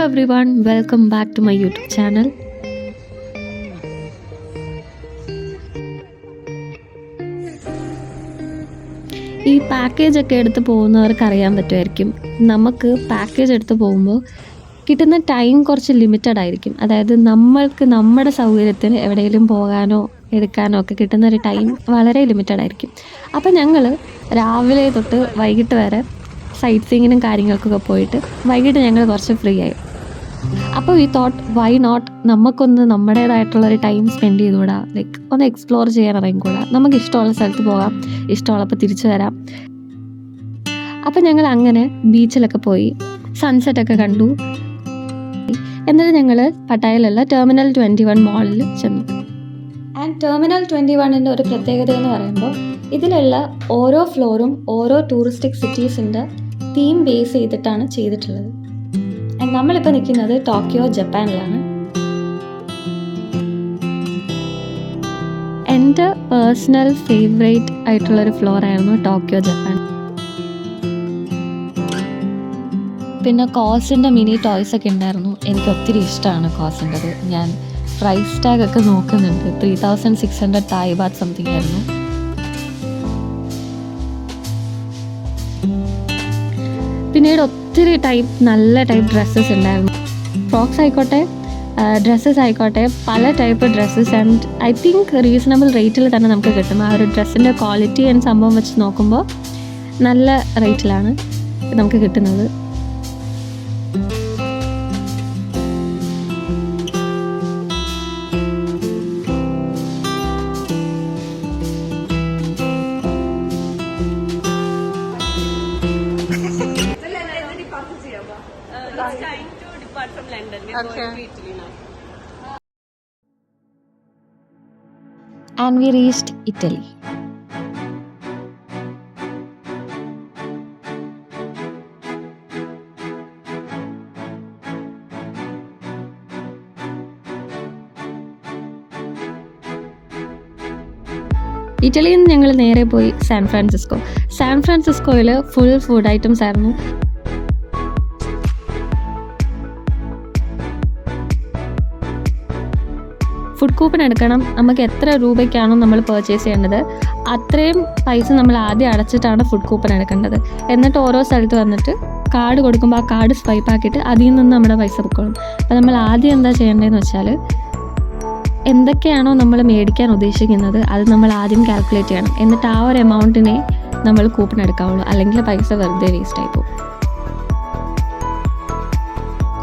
everyone, welcome back to my YouTube channel. ഈ package ഒക്കെ എടുത്ത് പോകുന്നവർക്ക് അറിയാൻ പറ്റുമായിരിക്കും, നമുക്ക് പാക്കേജ് എടുത്ത് പോകുമ്പോൾ കിട്ടുന്ന ടൈം കുറച്ച് ലിമിറ്റഡ് ആയിരിക്കും. അതായത് നമ്മൾക്ക് നമ്മുടെ സൗകര്യത്തിന് എവിടെയെങ്കിലും പോകാനോ എടുക്കാനോ ഒക്കെ കിട്ടുന്ന ഒരു ടൈം വളരെ ലിമിറ്റഡ് ആയിരിക്കും. അപ്പോൾ ഞങ്ങൾ രാവിലെ തൊട്ട് വൈകിട്ട് വരെ സൈറ്റ് സീയിങ്ങിനും കാര്യങ്ങൾക്കൊക്കെ പോയിട്ട് വൈകിട്ട് ഞങ്ങൾ കുറച്ച് ഫ്രീ ആയി. അപ്പോൾ വി തോട്ട് വൈ നോട്ട് നമുക്കൊന്ന് നമ്മുടേതായിട്ടുള്ളൊരു ടൈം സ്പെൻഡ് ചെയ്തുകൂടാ, ലൈക്ക് ഒന്ന് എക്സ്പ്ലോർ ചെയ്യാൻ ഇറങ്ങിക്കൂടാ, നമുക്ക് ഇഷ്ടമുള്ള സ്ഥലത്ത് പോകാം, ഇഷ്ടമുള്ളപ്പോൾ തിരിച്ചു വരാം. അപ്പോൾ ഞങ്ങൾ അങ്ങനെ ബീച്ചിലൊക്കെ പോയി സൺസെറ്റൊക്കെ കണ്ടു. എന്നിട്ട് ഞങ്ങൾ പട്ടായയിലുള്ള ടെർമിനൽ 21 മാളിൽ ചെന്നു. ആൻഡ് ടെർമിനൽ 21ൻ്റെ ഒരു പ്രത്യേകത എന്ന് പറയുമ്പോൾ ഇതിലുള്ള ഓരോ ഫ്ലോറും ഓരോ ടൂറിസ്റ്റിക് സിറ്റീസിൻ്റെ തീം ബേസ് ചെയ്തിട്ടാണ് ചെയ്തിട്ടുള്ളത്. ആൻഡ് നമ്മളിപ്പോൾ നിൽക്കുന്നത് ടോക്കിയോ, ജപ്പാനിലാണ്. എൻ്റെ പേഴ്സണൽ ഫേവറേറ്റ് ആയിട്ടുള്ളൊരു ഫ്ലോറായിരുന്നു ടോക്കിയോ, ജപ്പാൻ. പിന്നെ കോസിൻ്റെ മിനി ടോയ്സ് ഒക്കെ ഉണ്ടായിരുന്നു. എനിക്ക് ഒത്തിരി ഇഷ്ടമാണ് കോസിൻ്റെത്. ഞാൻ പ്രൈസ് ടാഗ് ഒക്കെ നോക്കുന്നുണ്ട്. 3600 തായ് ബാത്ത് സംതിങ് ആയിരുന്നു. പിന്നീട് ഒത്തിരി നല്ല ടൈപ്പ് ഡ്രസ്സസ് ഉണ്ടായിരുന്നു. ഫ്രോക്സ് ആയിക്കോട്ടെ, ഡ്രസ്സസ് ആയിക്കോട്ടെ, പല type dresses. And I think reasonable റേറ്റിൽ തന്നെ നമുക്ക് കിട്ടും. ആ ഒരു ഡ്രസ്സിൻ്റെ ക്വാളിറ്റി ആൻഡ് സംഭവം വെച്ച് നോക്കുമ്പോൾ നല്ല റേറ്റിലാണ് നമുക്ക് കിട്ടുന്നത്. Trying to depart from London. We are going to Italy now. And we reached Italy. ഇറ്റലിയിൽ നിന്ന് ഞങ്ങൾ നേരെ പോയി സാൻ ഫ്രാൻസിസ്കോയിൽ ഫുൾ ഫുഡ് ഐറ്റംസ് ആയിരുന്നു. ഫുഡ് കൂപ്പൺ എടുക്കണം. നമുക്ക് എത്ര രൂപയ്ക്കാണോ നമ്മൾ പർച്ചേസ് ചെയ്യേണ്ടത് അത്രയും പൈസ നമ്മൾ ആദ്യം അടച്ചിട്ടാണ് ഫുഡ് കൂപ്പൺ എടുക്കേണ്ടത്. എന്നിട്ട് ഓരോ സ്ഥലത്ത് വന്നിട്ട് കാർഡ് കൊടുക്കുമ്പോൾ ആ കാർഡ് സ്വൈപ്പ് ആക്കിയിട്ട് അതിൽ നിന്ന് നമ്മുടെ പൈസ പൊക്കോളും. അപ്പോൾ നമ്മൾ ആദ്യം എന്താ ചെയ്യേണ്ടതെന്ന് വെച്ചാൽ എന്തൊക്കെയാണോ നമ്മൾ മേടിക്കാൻ ഉദ്ദേശിക്കുന്നത് അത് നമ്മൾ ആദ്യം കാൽക്കുലേറ്റ് ചെയ്യണം. എന്നിട്ട് ആ ഒരു എമൗണ്ടിനെ നമ്മൾ കൂപ്പൺ എടുക്കാവുള്ളൂ, അല്ലെങ്കിൽ പൈസ വെറുതെ വേസ്റ്റ് ആയി പോകും.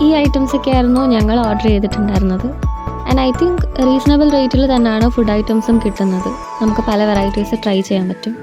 ഈ ഐറ്റംസൊക്കെ ആയിരുന്നു ഞങ്ങൾ ഓർഡർ ചെയ്തിട്ടുണ്ടായിരുന്നത്. ആൻഡ് ഐ തിങ്ക് റീസണബിൾ റേറ്റിൽ തന്നെയാണ് ഫുഡ് ഐറ്റംസും കിട്ടുന്നത്. നമുക്ക് പല വെറൈറ്റീസ് ട്രൈ ചെയ്യാൻ പറ്റും.